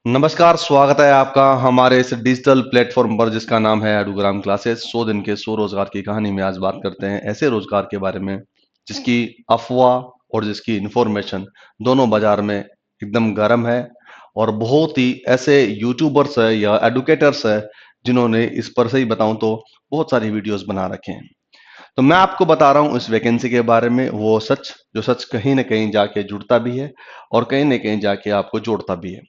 नमस्कार, स्वागत है आपका हमारे इस डिजिटल प्लेटफॉर्म पर जिसका नाम है एडुग्राम क्लासेस। 100 दिन के 100 रोजगार की कहानी में आज बात करते हैं ऐसे रोजगार के बारे में जिसकी अफवाह और जिसकी इंफॉर्मेशन दोनों बाजार में एकदम गर्म है। और बहुत ही ऐसे यूट्यूबर्स है या एडुकेटर्स है जिन्होंने इस पर सही बताऊं तो बहुत सारी वीडियोस बना रखे हैं। तो मैं आपको बता रहा हूं इस वैकेंसी के बारे में, वो सच जो सच कहीं ना कहीं जाके जुड़ता भी है और कहीं ना कहीं जाके आपको जोड़ता भी है।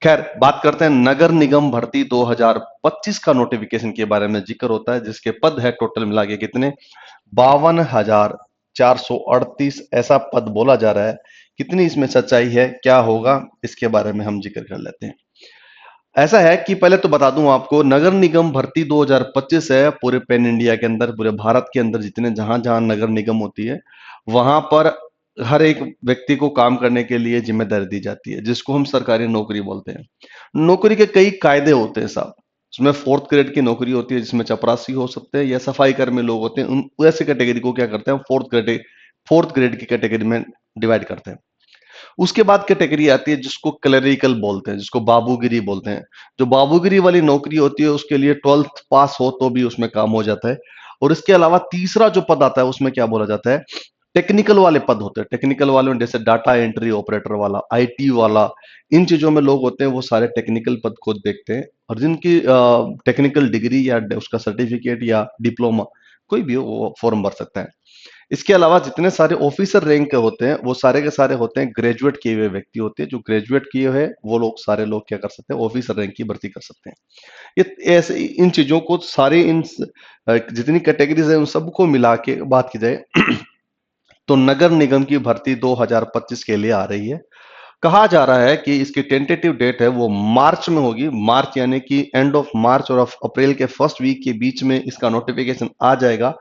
खैर, बात करते हैं नगर निगम भर्ती 2025 का नोटिफिकेशन के बारे में जिक्र होता है, जिसके पद है टोटल मिला के कितने 52,438 ऐसा पद बोला जा रहा है। कितनी इसमें सच्चाई है, क्या होगा, इसके बारे में हम जिक्र कर लेते हैं। ऐसा है कि पहले तो बता दूं आपको, नगर निगम भर्ती 2025 है पूरे पैन इंडिया के अंदर, पूरे भारत के अंदर जितने जहां जहां नगर निगम होती है वहां पर हर एक व्यक्ति को काम करने के लिए जिम्मेदारी दी जाती है, जिसको हम सरकारी नौकरी बोलते हैं। नौकरी के कई कायदे होते हैं साहब। उसमें फोर्थ ग्रेड की नौकरी होती है जिसमें चपरासी हो सकते हैं या सफाई कर्मी लोग होते हैं। उन ऐसे कैटेगरी को क्या करते हैं, फोर्थ ग्रेड की कैटेगरी में डिवाइड करते हैं। उसके बाद कैटेगरी आती है जिसको क्लरिकल बोलते हैं, जिसको बाबूगिरी बोलते हैं। जो बाबूगिरी वाली नौकरी होती है उसके लिए 12th पास हो तो भी उसमें काम हो जाता है। और इसके अलावा तीसरा जो पद आता है उसमें क्या बोला जाता है, टेक्निकल वाले पद होते हैं। टेक्निकल वाले में जैसे डाटा एंट्री ऑपरेटर वाला, आईटी वाला, इन चीजों में लोग होते हैं, वो सारे टेक्निकल पद को देखते हैं। और जिनकी टेक्निकल डिग्री या उसका सर्टिफिकेट या डिप्लोमा कोई भी हो वो फॉर्म भर सकता है। इसके अलावा जितने सारे ऑफिसर रैंक के होते हैं वो सारे के सारे होते हैं ग्रेजुएट किए हुए व्यक्ति होते हैं। जो ग्रेजुएट किए हुए हैं वो लोग, सारे लोग क्या कर सकते हैं, ऑफिसर रैंक की भर्ती कर सकते हैं। ये ऐसे इन चीजों को सारे इन जितनी कैटेगरीज है उन सबको मिला के बात की जाए तो नगर निगम की भर्ती 2025 के लिए आ रही है। कहा जा रहा है कि इसकी टेंटेटिव डेट है वो मार्च में होगी। मार्च यानी कि एंड ऑफ मार्च और ऑफ अप्रैल के फर्स्ट वीक के बीच में इसका नोटिफिकेशन आ जाएगा,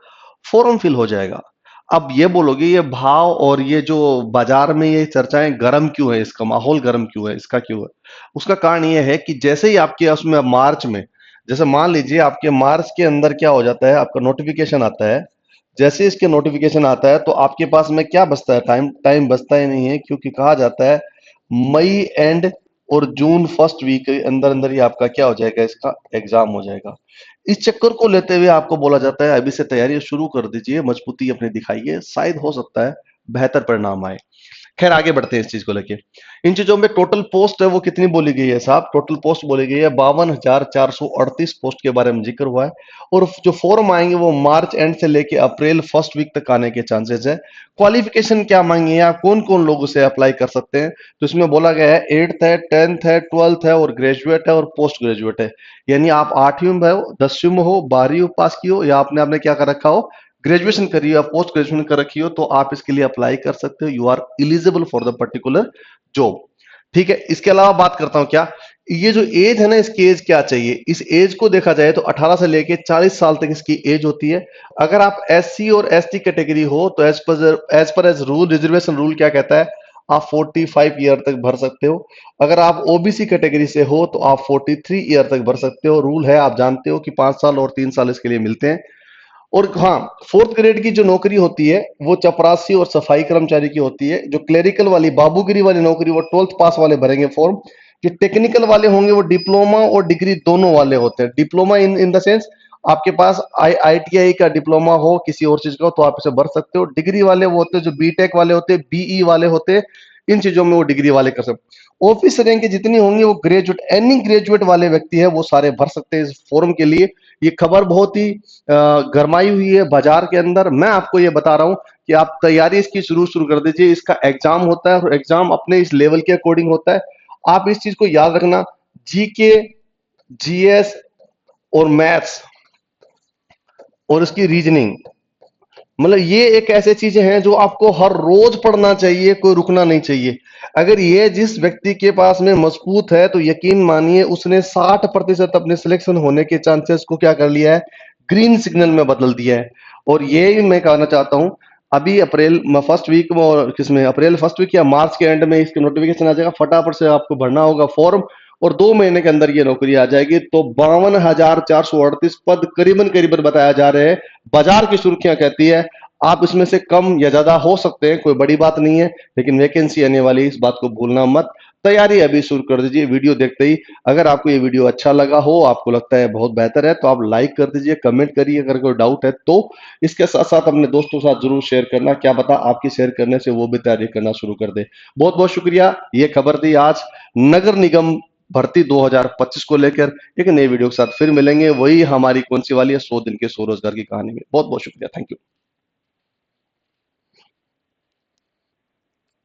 फॉर्म फिल हो जाएगा। अब ये बोलोगे ये भाव और ये जो बाजार में ये चर्चाएं गर्म क्यों है, इसका माहौल गर्म क्यों है, इसका क्यों है? उसका कारण ये है कि जैसे ही आपके उसमें मार्च में, जैसे मान लीजिए आपके मार्च के अंदर क्या हो जाता है, आपका नोटिफिकेशन आता है। जैसे इसके नोटिफिकेशन आता है तो आपके पास में क्या बचता है, टाइम टाइम बचता ही नहीं है, क्योंकि कहा जाता है मई एंड और जून फर्स्ट वीक के अंदर अंदर ही आपका क्या हो जाएगा, इसका एग्जाम हो जाएगा। इस चक्कर को लेते हुए आपको बोला जाता है अभी से तैयारी शुरू कर दीजिए, मजबूती अपनी दिखाइए, शायद हो सकता है बेहतर परिणाम आए। खैर, आगे बढ़ते हैं इस चीज को लेके। इन चीजों में टोटल पोस्ट है वो कितनी बोली गई है साहब, टोटल पोस्ट बोली गई है 52,438 पोस्ट के बारे में जिक्र हुआ है। और जो फॉर्म आएंगे वो मार्च एंड से लेके अप्रैल फर्स्ट वीक तक आने के चांसेस है। क्वालिफिकेशन क्या मांगी है, या कौन कौन लोग उसे अप्लाई कर सकते हैं, तो इसमें बोला गया है 8th है, 10th है, 12th है और ग्रेजुएट है और पोस्ट ग्रेजुएट है। यानी आप 8वीं में हो, 10वीं में हो, 12वीं पास की हो, या आपने क्या कर रखा हो, ग्रेजुएशन करी हो, पोस्ट ग्रेजुएशन कर रखी हो, तो आप इसके लिए अप्लाई कर सकते हो। You are eligible for the particular job. ठीक है, इसके अलावा बात करता हूं क्या, ये जो एज है ना, इसकी एज क्या चाहिए, इस एज को देखा जाए तो 18 से लेके 40 साल तक इसकी एज होती है। अगर आप एससी और एसटी कैटेगरी हो तो एज रूल, रिजर्वेशन रूल क्या कहता है, आप 45 ईयर तक भर सकते हो। अगर आप ओबीसी कैटेगरी से हो तो आप 43 ईयर तक भर सकते हो। रूल है, आप जानते हो कि 5 साल और 3 साल इसके लिए मिलते हैं। और हाँ, फोर्थ ग्रेड की जो नौकरी होती है वो चपरासी और सफाई कर्मचारी की होती है। जो क्लेरिकल वाली, बाबूगिरी वाली नौकरी, वो 12th पास वाले भरेंगे फॉर्म। जो टेक्निकल वाले होंगे वो डिप्लोमा और डिग्री दोनों वाले होते हैं। Diploma in in the sense, आपके पास आईटीआई का डिप्लोमा हो किसी और चीज का तो आप इसे भर सकते हो। डिग्री वाले वो होते हैं जो बीटेक वाले होते हैं, बीई वाले होते हैं, इन चीजों में वो डिग्री वाले कर सकते हैं। ऑफिस रैंक की जितनी होंगी वो ग्रेजुएट, एनी ग्रेजुएट वाले व्यक्ति है वो सारे भर सकते हैं इस फॉर्म के लिए। ये खबर बहुत ही गरमाई हुई है बाजार के अंदर। मैं आपको ये बता रहा हूं कि आप तैयारी इसकी शुरू शुरू कर दीजिए। इसका एग्जाम होता है और एग्जाम अपने इस लेवल के अकॉर्डिंग होता है। आप इस चीज को याद रखना, जीके, जीएस और मैथ्स और इसकी रीजनिंग, मतलब ये एक ऐसे चीजें हैं जो आपको हर रोज पढ़ना चाहिए, कोई रुकना नहीं चाहिए। अगर ये जिस व्यक्ति के पास में मजबूत है तो यकीन मानिए उसने 60% अपने सिलेक्शन होने के चांसेस को क्या कर लिया है, ग्रीन सिग्नल में बदल दिया है। और ये मैं कहना चाहता हूं, अभी अप्रैल फर्स्ट वीक में और किसमें, अप्रैल फर्स्ट वीक या मार्च के एंड में इसके नोटिफिकेशन आ जाएगा। फटाफट से आपको भरना होगा फॉर्म और 2 महीने के अंदर ये नौकरी आ जाएगी। तो 52,438 पद करीबन करीबन बताया जा रहे हैं, बाजार की सुर्खियां कहती है। आप इसमें से कम या ज्यादा हो सकते हैं, कोई बड़ी बात नहीं है, लेकिन वैकेंसी आने वाली, इस बात को भूलना मत। तैयारी अभी शुरू कर दीजिए वीडियो देखते ही। अगर आपको ये वीडियो अच्छा लगा हो, आपको लगता है बहुत बेहतर है, तो आप लाइक कर दीजिए, कमेंट करिए। अगर कोई डाउट है तो इसके साथ साथ अपने दोस्तों के साथ जरूर शेयर करना, क्या पता आपकी शेयर करने से वो भी तैयारी करना शुरू कर दे। बहुत बहुत शुक्रिया, ये खबर थी आज नगर निगम भर्ती 2025 को लेकर। एक नई वीडियो के साथ फिर मिलेंगे, वही हमारी कौन सी वाली है, 100 दिन के स्वरोजगार की कहानी में। बहुत बहुत शुक्रिया, थैंक यू।